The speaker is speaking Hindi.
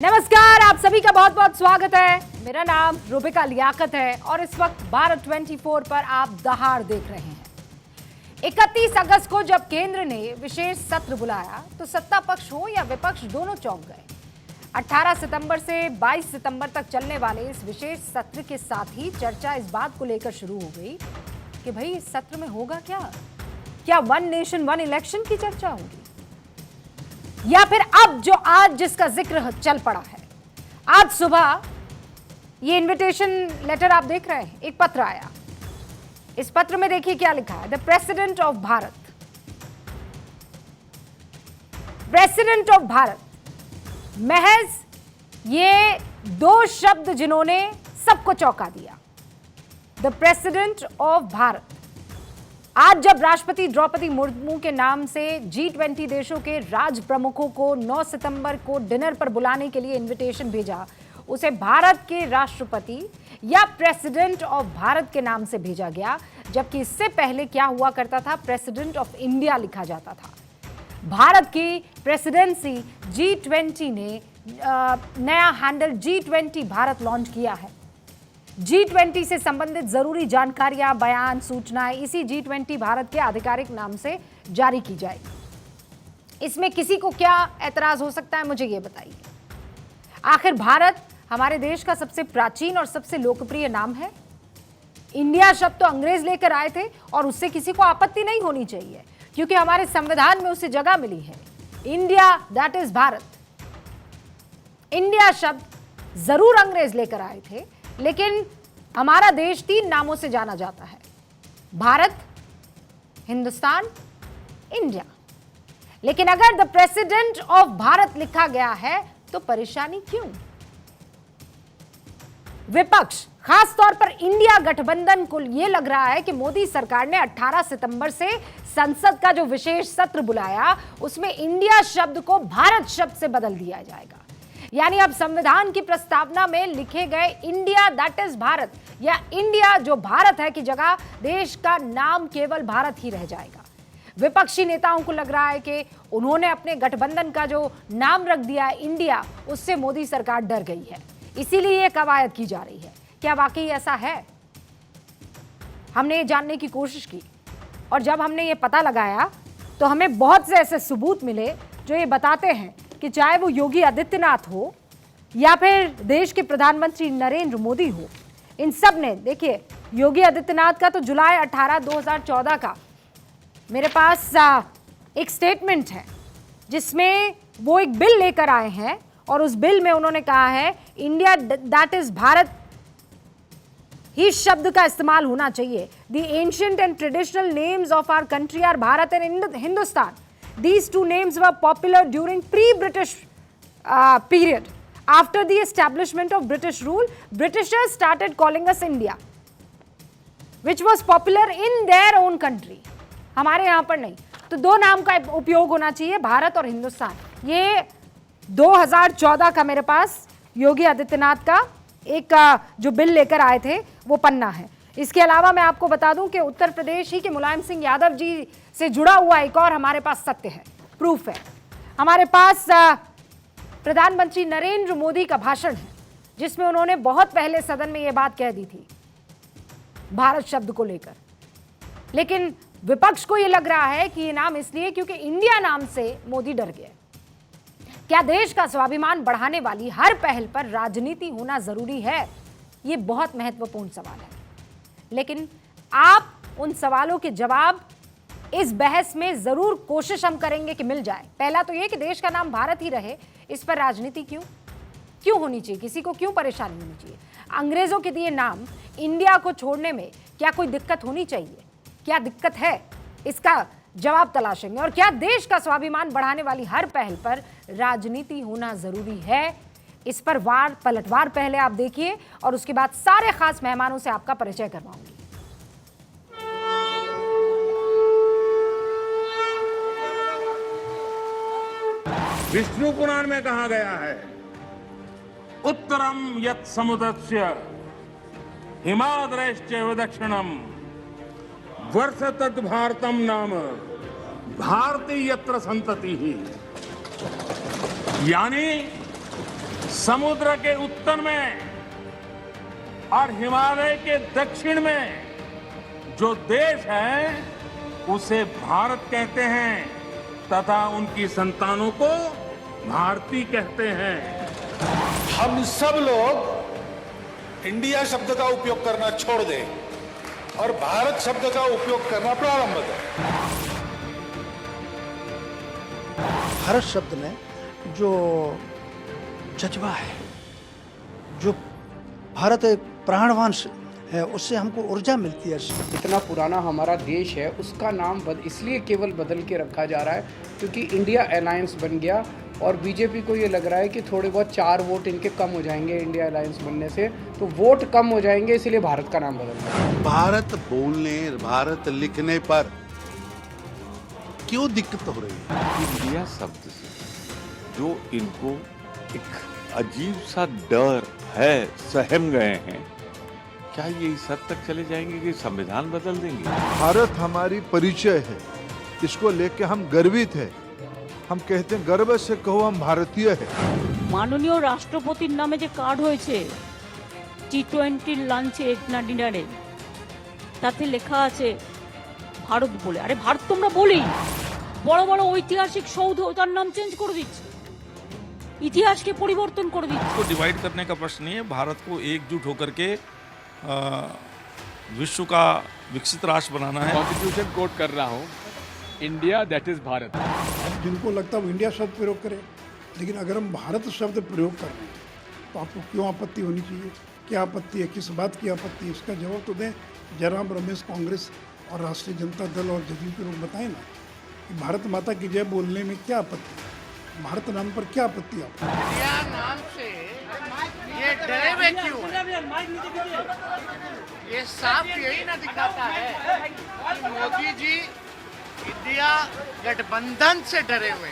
नमस्कार, आप सभी का बहुत बहुत स्वागत है। मेरा नाम रुबिका लियाकत है और इस वक्त भारत 24 पर आप दहाड़ देख रहे हैं। 31 अगस्त को जब केंद्र ने विशेष सत्र बुलाया तो सत्ता पक्ष हो या विपक्ष दोनों चौंक गए। 18 सितंबर से 22 सितंबर तक चलने वाले इस विशेष सत्र के साथ ही चर्चा इस बात को लेकर शुरू हो गई कि भाई इस सत्र में होगा क्या वन नेशन वन इलेक्शन की चर्चा होगी या फिर अब जो आज जिसका जिक्र चल पड़ा है। आज सुबह ये इनविटेशन लेटर आप देख रहे हैं, एक पत्र आया। इस पत्र में देखिए क्या लिखा है। The president of Bharat, president of Bharat, महज ये दो शब्द जिन्होंने सबको चौंका दिया। The president of Bharat. आज जब राष्ट्रपति द्रौपदी मुर्मू के नाम से G20 देशों के राज प्रमुखों को 9 सितंबर को डिनर पर बुलाने के लिए इनविटेशन भेजा, उसे भारत के राष्ट्रपति या प्रेसिडेंट ऑफ भारत के नाम से भेजा गया, जबकि इससे पहले क्या हुआ करता था, प्रेसिडेंट ऑफ इंडिया लिखा जाता था। भारत की प्रेसिडेंसी G20 ने नया हैंडल G20 भारत लॉन्च किया है। G20 से संबंधित जरूरी जानकारियां, बयान, सूचनाएं इसी G20 भारत के आधिकारिक नाम से जारी की जाएगी। इसमें किसी को क्या ऐतराज हो सकता है, मुझे ये बताइए। आखिर भारत हमारे देश का सबसे प्राचीन और सबसे लोकप्रिय नाम है। इंडिया शब्द तो अंग्रेज लेकर आए थे और उससे किसी को आपत्ति नहीं होनी चाहिए, क्योंकि हमारे संविधान में उसे जगह मिली है। India that is Bharat. India शब्द जरूर अंग्रेज लेकर आए थे, लेकिन हमारा देश 3 नामों से जाना जाता है: भारत, हिंदुस्तान, इंडिया। लेकिन अगर द प्रेसिडेंट ऑफ भारत लिखा गया है तो परेशानी क्यों? विपक्ष, खास तौर पर इंडिया गठबंधन को यह लग रहा है कि मोदी सरकार ने 18 सितंबर से संसद का जो विशेष सत्र बुलाया, उसमें इंडिया शब्द को भारत शब्द से बदल दिया जाएगा। यानी अब संविधान की प्रस्तावना में लिखे गए इंडिया दैट इज भारत या इंडिया जो भारत है की जगह देश का नाम केवल भारत ही रह जाएगा। विपक्षी नेताओं को लग रहा है कि उन्होंने अपने गठबंधन का जो नाम रख दिया है इंडिया, उससे मोदी सरकार डर गई है, इसीलिए यह कवायद की जा रही है। क्या वाकई ऐसा है? हमने ये जानने की कोशिश की और जब हमने ये पता लगाया तो हमें बहुत से ऐसे सबूत मिले जो ये बताते हैं कि चाहे वो योगी आदित्यनाथ हो या फिर देश के प्रधानमंत्री नरेंद्र मोदी हो, इन सब ने, देखिए योगी आदित्यनाथ का तो जुलाई 18, 2014 का मेरे पास एक स्टेटमेंट है जिसमें वो एक बिल लेकर आए हैं और उस बिल में उन्होंने कहा है इंडिया दैट इज भारत ही शब्द का इस्तेमाल होना चाहिए। The ancient and traditional names of our country are Bharat and Hindustan. These two names were popular during pre-British period. After the establishment of British rule, Britishers started calling us India, which was popular in their own country. हमारे यहाँ पर नहीं। तो दो नाम का उपयोग होना चाहिए, भारत और हिंदुस्तान। ये 2014 का मेरे पास योगी आदित्यनाथ का एक जो बिल लेकर आए थे वो पन्ना है। इसके अलावा मैं आपको बता दूं कि उत्तर प्रदेश ही के मुलायम सिंह यादव जी से जुड़ा हुआ एक और हमारे पास सत्य है, प्रूफ है। हमारे पास प्रधानमंत्री नरेंद्र मोदी का भाषण है जिसमें उन्होंने बहुत पहले सदन में यह बात कह दी थी भारत शब्द को लेकर। लेकिन विपक्ष को यह लग रहा है कि यह नाम इसलिए क्योंकि इंडिया नाम से मोदी डर गए। क्या देश का स्वाभिमान बढ़ाने वाली हर पहल पर राजनीति होना जरूरी है? यह बहुत महत्वपूर्ण सवाल है, लेकिन आप उन सवालों के जवाब इस बहस में जरूर कोशिश हम करेंगे कि मिल जाए। पहला तो यह कि देश का नाम भारत ही रहे, इस पर राजनीति क्यों होनी चाहिए? किसी को क्यों परेशानी होनी चाहिए? अंग्रेजों के दिए नाम इंडिया को छोड़ने में क्या कोई दिक्कत होनी चाहिए? क्या दिक्कत है? इसका जवाब तलाशेंगे। और क्या देश का स्वाभिमान बढ़ाने वाली हर पहल पर राजनीति होना जरूरी है? इस पर पलटवार पहले आप देखिए और उसके बाद सारे खास मेहमानों से आपका परिचय करवाऊंगी। विष्णु पुराण में कहा गया है, उत्तरम यत् समुद्रस्य हिमाद्रश्चैव दक्षिणम वर्ष तद भारतम नाम भारती यत्र संतति ही। यानी समुद्र के उत्तर में और हिमालय के दक्षिण में जो देश है उसे भारत कहते हैं तथा उनकी संतानों को भारती कहते हैं। हम सब लोग इंडिया शब्द का उपयोग करना छोड़ दें और भारत शब्द का उपयोग करना प्रारंभ करें। भारत शब्द में जो जज्बा है, जो भारत एक प्राणवान है, उससे हमको ऊर्जा मिलती है। इतना पुराना हमारा देश है, उसका नाम इसलिए केवल बदल के रखा जा रहा है क्योंकि इंडिया अलायंस बन गया और बीजेपी को ये लग रहा है कि थोड़े बहुत 4 वोट इनके कम हो जाएंगे इंडिया अलायंस बनने से, तो वोट कम हो जाएंगे, इसलिए भारत का नाम बदल रहा है। भारत बोलने, भारत लिखने पर क्यों दिक्कत हो रही है? इंडिया शब्द से जो इनको एक अजीब सा डर है, सहम गए हैं, क्या ये इस हद तक चले जाएंगे कि संविधान बदल देंगे? भारत हमारी परिचय है, इसको लेके हम गर्वित हैं। हम कहते हैं गर्व से कहो हम भारतीय हैं। माननीय राष्ट्रपतिर नामे जे कार्ड হয়েছে T20 লাঞ্চে না ডিনারে, তাতে লেখা আছে ভারত বলে। আরে ভারত তোমরা বলেই, বড় বড় ঐতিহাসিক সৌধ তার নাম চেঞ্জ করে দিচ্ছে, ইতিহাসকে পরিবর্তন করে দিচ্ছে। को डिवाइड करने का प्रश्न नहीं है, भारत को एकजुट होकर के विश्व का विकसित राष्ट्र बनाना है। कॉन्स्टिट्यूशन कोट कर रहा हूँ, इंडिया दैट इज भारत। जिनको लगता है वो इंडिया शब्द प्रयोग करें, लेकिन अगर हम भारत शब्द प्रयोग कर रहे हैं तो आपको क्यों आपत्ति होनी चाहिए? क्या आपत्ति है? किस बात की आपत्ति है? इसका जवाब तो दें। जयराम रमेश कांग्रेस और राष्ट्रीय जनता दल और जदयू के लोग बताएं ना कि भारत माता की जय बोलने में क्या आपत्ति है, भारत नाम पर क्या आपत्ति है? इंडिया नाम से ये डरे हुए क्यों? ये साफ यही ना दिखाता है कि मोदी जी इंडिया गठबंधन से डरे हुए।